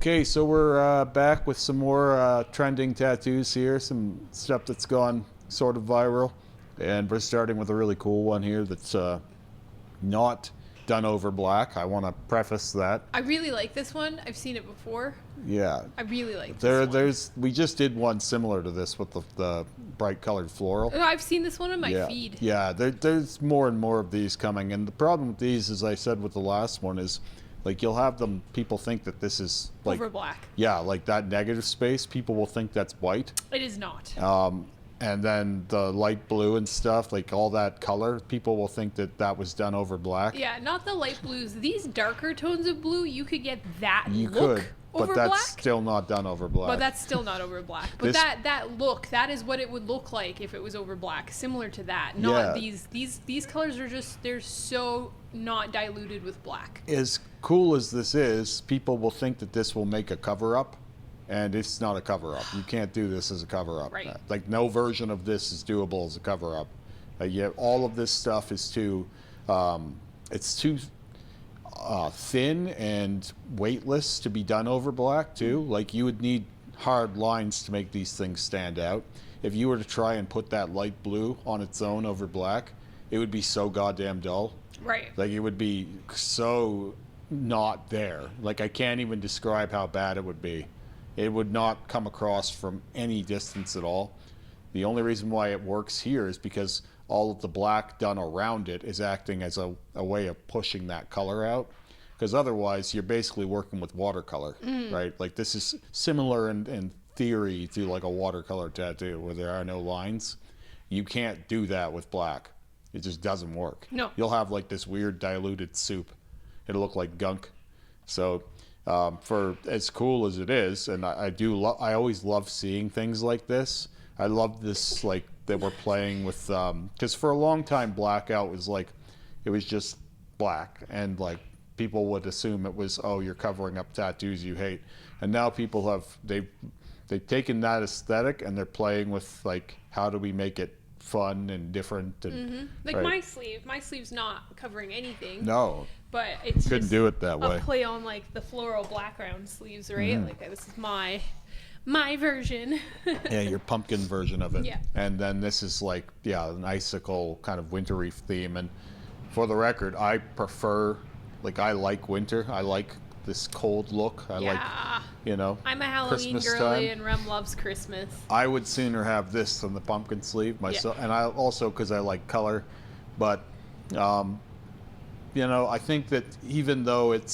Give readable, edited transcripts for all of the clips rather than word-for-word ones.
Okay, so we're back with some more trending tattoos here, some stuff that's gone sort of viral. And we're starting with a really cool one here that's not done over black. I want to preface that. I really like this one. I've seen it before. Yeah. I really like this one. We just did one similar to this with the bright colored floral. Oh, I've seen this one on my feed. Yeah, there's more and more of these coming. And the problem with these, as I said with the last one, is like you'll have them, people think that this is like over black. Yeah, like that negative space, people will think that's white. It is not. And then the light blue and stuff, like all that color, people will think that that was done over black. Yeah, not the light blues. These darker tones of blue, you could get that You look could, over but that's black. still not done over black. But that's still not over black. But that look, that is what it would look like if it was over black. Similar to that. Not these colors are just, they're so not diluted with black. As cool as this is, people will think that this will make a cover up. And it's not a cover-up. You can't do this as a cover-up. Right. Like no version of this is doable as a cover-up. Yet all of this stuff is too, it's too thin and weightless to be done over black too. Like you would need hard lines to make these things stand out. If you were to try and put that light blue on its own over black, it would be so goddamn dull. Right. Like it would be so not there. Like I can't even describe how bad it would be. It would not come across from any distance at all. The only reason why it works here is because all of the black done around it is acting as a way of pushing that color out. Because otherwise, you're basically working with watercolor, right? Like this is similar in theory to like a watercolor tattoo where there are no lines. You can't do that with black. It just doesn't work. No. You'll have like this weird diluted soup. It'll look like gunk. So for as cool as it is, and I always love seeing things like this. I love this, like that we're playing with, because for a long time Blackout was like, it was just black, and like people would assume it was, oh, you're covering up tattoos you hate, and now people have they've taken that aesthetic and they're playing with like how do we make it fun and different and like my sleeve's not covering anything. No. But it's couldn't just do it that way. A play on like the floral background sleeves, right? Like this is my version. Yeah, your pumpkin version of it. Yeah. And then this is like, yeah, an icicle kind of wintry theme. And for the record, I prefer, like I like winter. I like this cold look. I like, you know, I'm a Halloween Christmas girly, time. and Rem loves Christmas. I would sooner have this than the pumpkin sleeve myself. And I also, because I like color, but you know, I think that even though it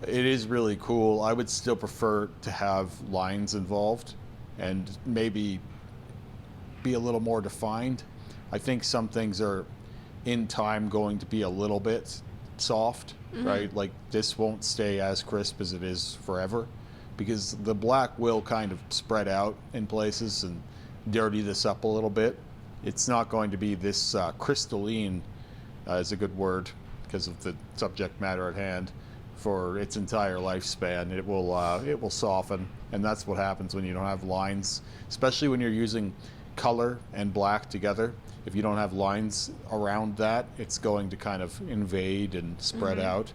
is really cool, I would still prefer to have lines involved and maybe be a little more defined. I think some things are in time going to be a little bit soft, right? Like this won't stay as crisp as it is forever because the black will kind of spread out in places and dirty this up a little bit. It's not going to be this crystalline, is a good word, because of the subject matter at hand, for its entire lifespan. It will soften, and that's what happens when you don't have lines, especially when you're using color and black together. If you don't have lines around that, it's going to kind of invade and spread out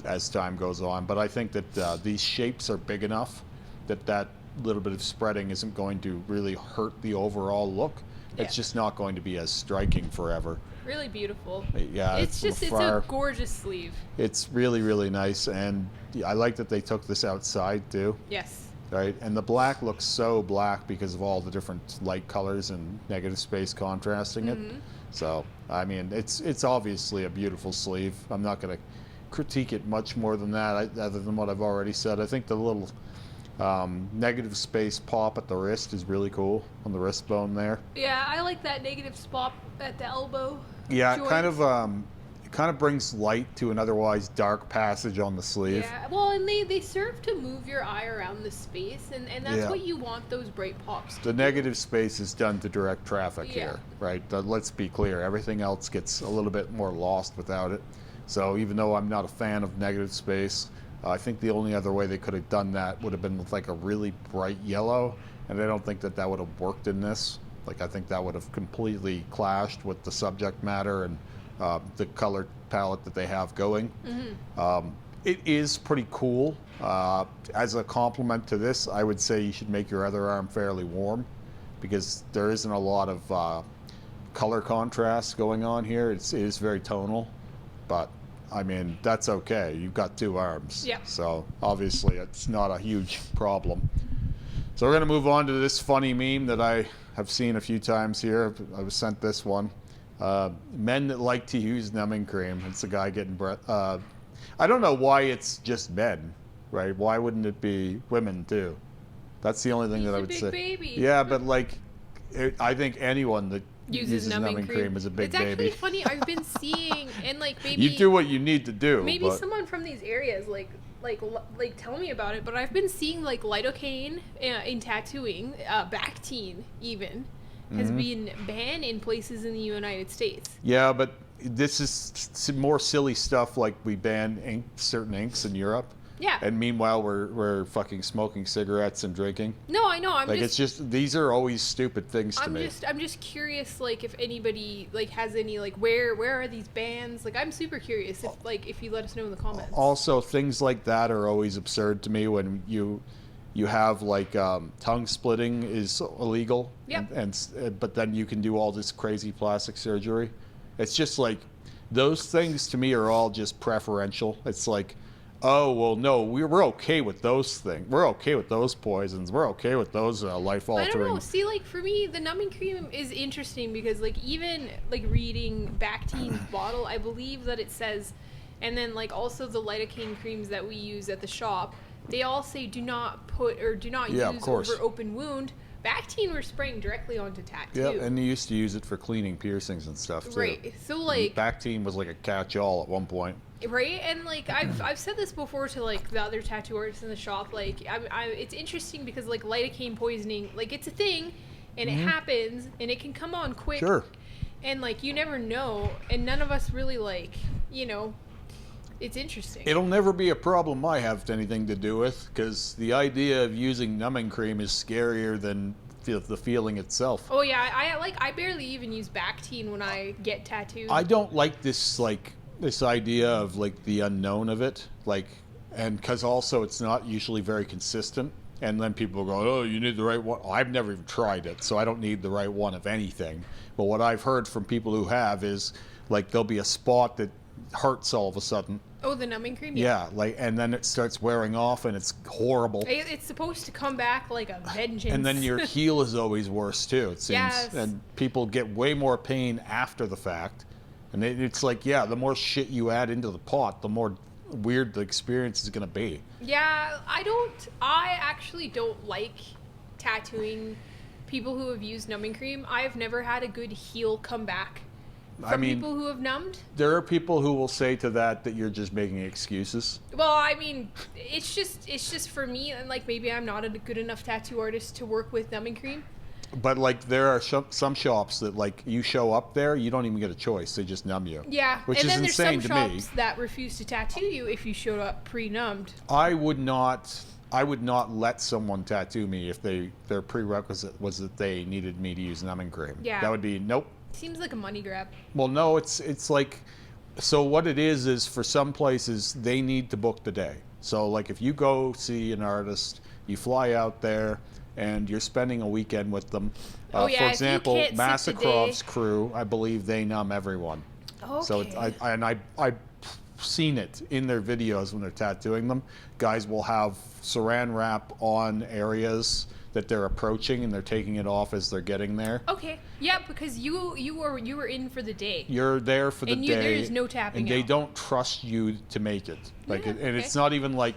as time goes on. But I think that these shapes are big enough that little bit of spreading isn't going to really hurt the overall look. It's just not going to be as striking forever. Really beautiful. Yeah, it's a gorgeous sleeve. It's really, really nice, and I like that they took this outside too. Yes. Right, and the black looks so black because of all the different light colors and negative space contrasting it. So, I mean, it's obviously a beautiful sleeve. I'm not going to critique it much more than that, other than what I've already said. I think the little negative space pop at the wrist is really cool on the wrist bone there. Yeah, I like that negative spot at the elbow. Yeah, joint. It kind of brings light to an otherwise dark passage on the sleeve. Yeah, well, and they serve to move your eye around the space, and that's what you want those bright pops to The do. negative space is done to direct traffic here, right? Let's be clear, everything else gets a little bit more lost without it. So even though I'm not a fan of negative space, I think the only other way they could have done that would have been with like a really bright yellow, and I don't think that would have worked in this. Like I think that would have completely clashed with the subject matter and the color palette that they have going. It is pretty cool. As a compliment to this, I would say you should make your other arm fairly warm, because there isn't a lot of color contrast going on here. It is very tonal, but I mean, that's okay. You've got 2 arms. Yeah. So obviously it's not a huge problem. So we're going to move on to this funny meme that I have seen a few times here. I was sent this one. Men that like to use numbing cream. It's a guy getting breath. I don't know why it's just men, right? Why wouldn't it be women too? That's the only thing that I would say. Baby. Yeah, but like, I think anyone that uses numbing cream is a big baby. It's actually funny. I've been seeing, and like maybe you do what you need to do. Maybe someone from these areas like tell me about it. But I've been seeing like lidocaine in tattooing, Bactine even has been banned in places in the United States. Yeah, but this is some more silly stuff, like we ban certain inks in Europe. Yeah. And meanwhile, we're fucking smoking cigarettes and drinking. No, I know. It's just these are always stupid things to me. I'm just curious, like if anybody like has any like where are these bans? Like I'm super curious if you let us know in the comments. Also, things like that are always absurd to me when you have like tongue splitting is illegal. Yep. And but then you can do all this crazy plastic surgery. It's just like those things to me are all just preferential. It's like, oh, well, no, we're okay with those things. We're okay with those poisons. We're okay with those life-altering. I don't know. See, like, for me, the numbing cream is interesting because, like, even, like, reading Bactine's bottle, I believe that it says, and then, like, also the lidocaine creams that we use at the shop, they all say do not put or do not use over open wound. Bactine we're spraying directly onto tattoo. Yeah, and you used to use it for cleaning piercings and stuff, too. Right. So, like... Bactine was like a catch-all at one point. Right, and like I've said this before to like the other tattoo artists in the shop. Like, it's interesting because like lidocaine poisoning, like it's a thing, and it happens, and it can come on quick. Sure. And like you never know, and none of us really like, it's interesting. It'll never be a problem I have anything to do with, because the idea of using numbing cream is scarier than the feeling itself. Oh yeah, I barely even use Bactine when I get tattooed. I don't like this idea of like the unknown of it, like, and because also it's not usually very consistent, and then people go, oh, you need the right one. I've never even tried it, so I don't need the right one of anything. But what I've heard from people who have is like there'll be a spot that hurts all of a sudden. Oh, the numbing cream? Yeah, like, and then it starts wearing off and it's horrible. It's supposed to come back like a vengeance. And then your heel is always worse too, it seems. Yes. And people get way more pain after the fact. And it's like, yeah, the more shit you add into the pot, the more weird the experience is going to be. Yeah, I actually don't like tattooing people who have used numbing cream. I've never had a good heel come back from people who have numbed. There are people who will say to that you're just making excuses. Well, I mean, it's just for me, and like maybe I'm not a good enough tattoo artist to work with numbing cream. But like there are some shops that like you show up there, you don't even get a choice. They just numb you. Yeah, which is insane to me. And then there's some shops that refuse to tattoo you if you showed up pre-numbed. I would not let someone tattoo me if their prerequisite was that they needed me to use numbing cream. Yeah. That would be nope. Seems like a money grab. Well, no, it's like, so what it is for some places they need to book the day. So like if you go see an artist, you fly out there, and you're spending a weekend with them. Oh, yeah, for example, if you can't sit the Masakrov's day. crew, I believe they numb everyone. Okay. So I've seen it in their videos when they're tattooing them. Guys will have saran wrap on areas that they're approaching, and they're taking it off as they're getting there. Okay. Yeah, because you were in for the day. You're there for the day. And there's no tapping and they out. don't trust you to make it. Like, Yeah, and it's not even like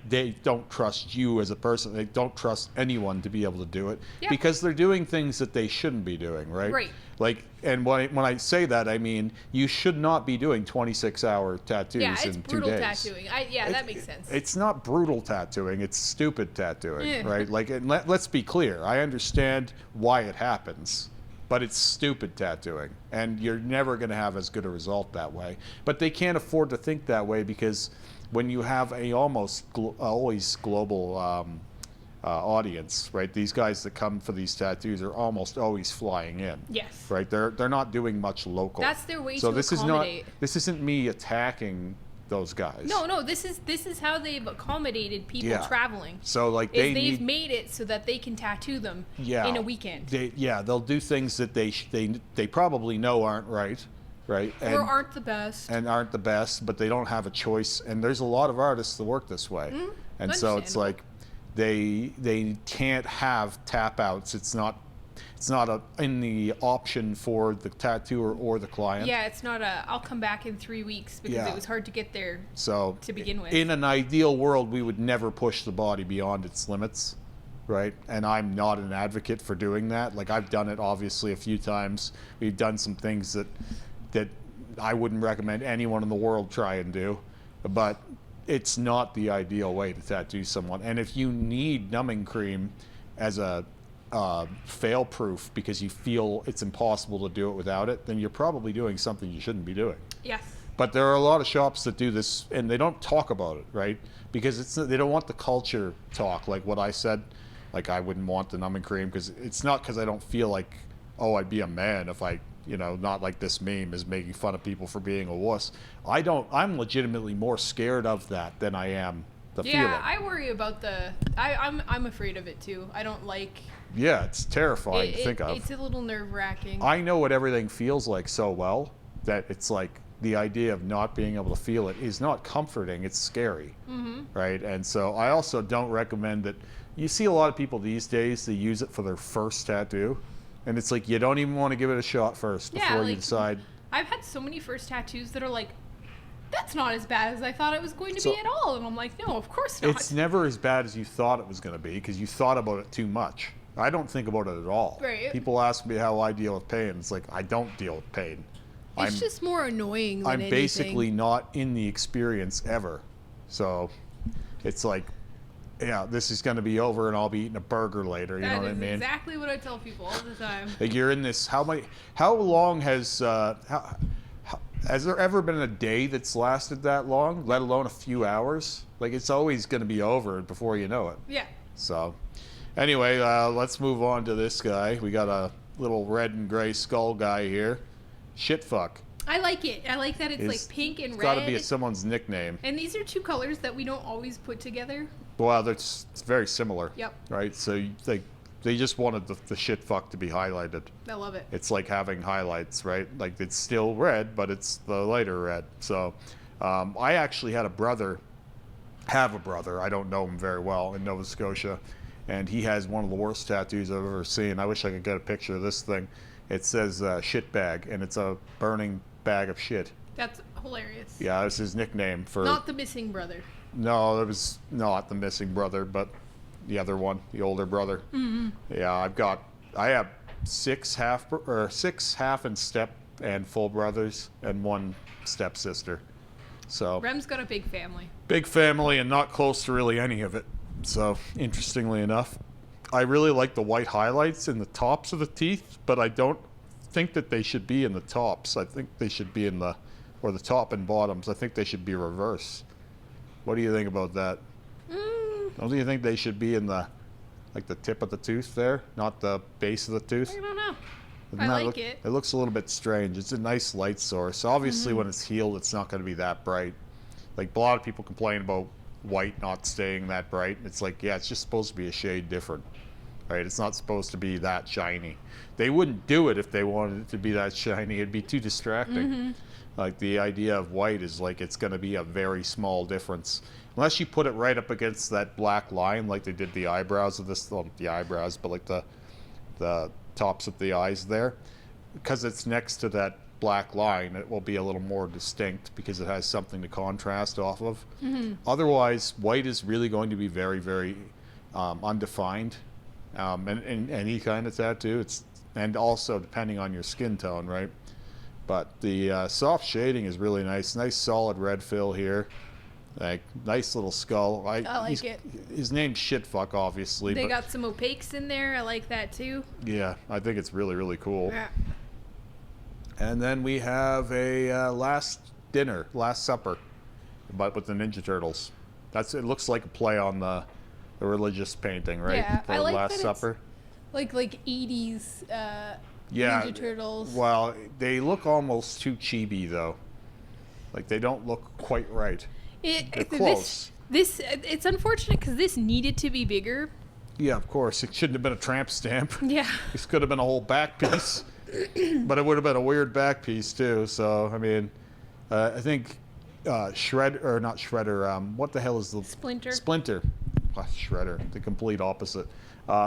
they don't trust you as a person. They don't trust anyone to be able to do it, Yeah. because they're doing things that they shouldn't be doing, right? Right. Like, and when I say that, I mean you should not be doing 26-hour tattoos Yeah, it's in 2 brutal days. tattooing. That makes sense. It's not brutal tattooing. It's stupid tattooing, Yeah. right? Like, and let's be clear. I understand why it happens, but it's stupid tattooing, and you're never going to have as good a result that way. But they can't afford to think that way, because when you have a almost always global audience, right? These guys that come for these tattoos are almost always flying in. Yes. Right? They're not doing much local. That's their way so to this accommodate. This isn't me attacking those guys. No. This is how they've accommodated people Yeah. traveling. So like They've made it so that they can tattoo them in a weekend. They'll do things that they probably know aren't right, Or aren't the best. and aren't the best, but they don't have a choice. And there's a lot of artists that work this way, and so it's like they can't have tap outs. It's not in the option for the tattooer or the client. Yeah, it's not I'll come back in 3 weeks because Yeah. it was hard to get there So to begin with. in an ideal world, we would never push the body beyond its limits, right? And I'm not an advocate for doing that. Like, I've done it obviously a few times. We've done some things that I wouldn't recommend anyone in the world try and do, but it's not the ideal way to tattoo someone. And if you need numbing cream as a fail proof because you feel it's impossible to do it without it, then you're probably doing something you shouldn't be doing. Yes. But there are a lot of shops that do this, and they don't talk about it, right? Because they don't want the culture talk, like what I said. Like, I wouldn't want the numbing cream because it's not because I don't feel like, oh, I'd be a man if I, not like this meme is making fun of people for being a wuss. I'm legitimately more scared of that than I am the feeling. Yeah, I worry about I'm afraid of it too. I don't like. Yeah, it's terrifying to think of. It's a little nerve-wracking. I know what everything feels like so well that it's like the idea of not being able to feel it is not comforting. It's scary, right? And so I also don't recommend that. You see a lot of people these days, they use it for their first tattoo, and it's like you don't even want to give it a shot first before you decide. I've had so many first tattoos that are like, that's not as bad as I thought it was going to be at all. And I'm like, no, of course not. It's never as bad as you thought it was going to be because you thought about it too much. I don't think about it at all. Right. People ask me how I deal with pain. It's like, I don't deal with pain. It's just more annoying than anything. I'm basically not in the experience ever. So it's like, yeah, this is going to be over and I'll be eating a burger later. You know what I mean? That is exactly what I tell people all the time. Like, you're in this, how long has there ever been a day that's lasted that long, let alone a few hours? Like, it's always going to be over before you know it. Yeah. So anyway, let's move on to this guy. We got a little red and gray skull guy here. Shitfuck. I like it. I like that it's like pink and red. It's got to be someone's nickname. And these are two colors that we don't always put together. Well, it's very similar. Yep. Right? So they just wanted the shitfuck to be highlighted. I love it. It's like having highlights, right? Like, it's still red, but it's the lighter red. So I actually have a brother, I don't know him very well, in Nova Scotia, and he has one of the worst tattoos I've ever seen. I wish I could get a picture of this thing. It says shit bag, and it's a burning bag of shit. That's hilarious. Yeah, that's his nickname for... Not the missing brother. No, it was not the missing brother, but the other one, the older brother. Mm-hmm. Yeah, I have six half and step and full brothers and one stepsister. So Rem's got a big family. Big family and not close to really any of it. So interestingly enough, I really like the white highlights in the tops of the teeth, but I don't think that they should be in the tops. I think they should be in the top and bottoms. I think they should be reverse. What do you think about that? Don't you think they should be in the tip of the tooth there, not the base of the tooth? I don't know. Doesn't I like it. It looks a little bit strange. It's a nice light source. Obviously, when it's healed, it's not going to be that bright. Like, a lot of people complain about white not staying that bright. It's like, yeah, it's just supposed to be a shade different, right? It's not supposed to be that shiny. They wouldn't do it if they wanted it to be that shiny. It'd be too distracting. Like, the idea of white is like it's going to be a very small difference. Unless you put it right up against that black line like they did the eyebrows of this, well, not the eyebrows, but like the tops of the eyes there. Because it's next to that black line, it will be a little more distinct because it has something to contrast off of. Otherwise, white is really going to be very, very undefined. And any kind of tattoo. And also depending on your skin tone, right? But the soft shading is really nice. Nice solid red fill here. Like, nice little skull. I like it. His name's Shitfuck, obviously. They got some opaques in there. I like that too. Yeah, I think it's really, really cool. Yeah. And then we have a Last Supper, but with the Ninja Turtles. It looks like a play on the religious painting, right? Yeah, For I like Last that Supper. Like 80s Yeah. Ninja Turtles. Well, they look almost too chibi, though. Like they don't look quite right. They're It close. this it's unfortunate because this needed to be bigger. Yeah, of course. It shouldn't have been a tramp stamp. Yeah. This could have been a whole back piece. But it would have been a weird back piece too. So I mean, I think Shred or not Shredder. What the hell is the Splinter. Splinter. Shredder, the complete opposite.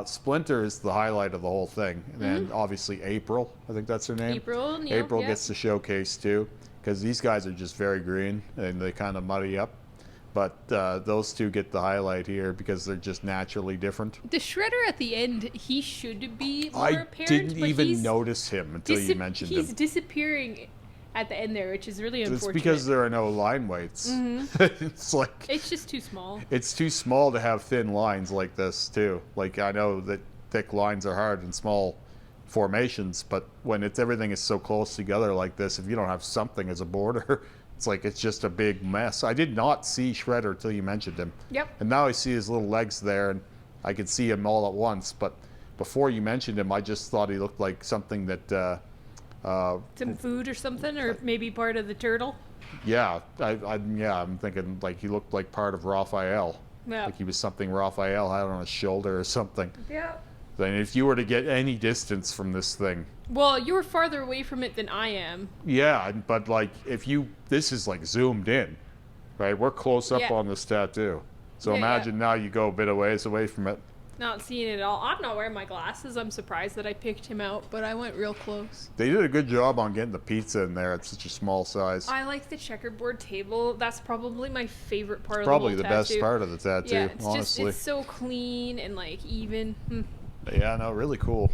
Splinter is the highlight of the whole thing, and then obviously April. I think that's her name. April, Neil, April yeah. gets the showcase too, because these guys are just very green and they kind of muddy up. But those two get the highlight here because they're just naturally different. The Shredder at the end, he should be more I apparent. didn't but even he's notice him until you mentioned he's him. disappearing at the end there, which is really It's unfortunate. because there are no line weights. It's like It's just too small. it's too small to have thin lines like this too. Like I know that thick lines are hard in small formations, but when everything is so close together like this, if you don't have something as a border, it's like it's just a big mess. I did not see Shredder till you mentioned him. Yep. And now I see his little legs there, and I can see him all at once. But before you mentioned him, I just thought he looked like something that. Some food or something, or maybe part of the turtle. Yeah, I'm thinking like he looked like part of Raphael. Yeah. Like he was something Raphael had on his shoulder or something. Yeah. Then if you were to get any distance from this thing, Well, you're farther away from it than I am. yeah, but like this is like zoomed in, right? We're close up Yeah. on this tattoo. So Yeah, imagine now you go a bit of ways away from it. Not seeing it at all. I'm not wearing my glasses. I'm surprised that I picked him out, but I went real close. They did a good job on getting the pizza in there at such a small size. I like the checkerboard table. That's probably my favorite part Probably of the the whole best tattoo. part of the tattoo, Yeah, it's honestly. just it's so clean and like even. Yeah, no, really cool.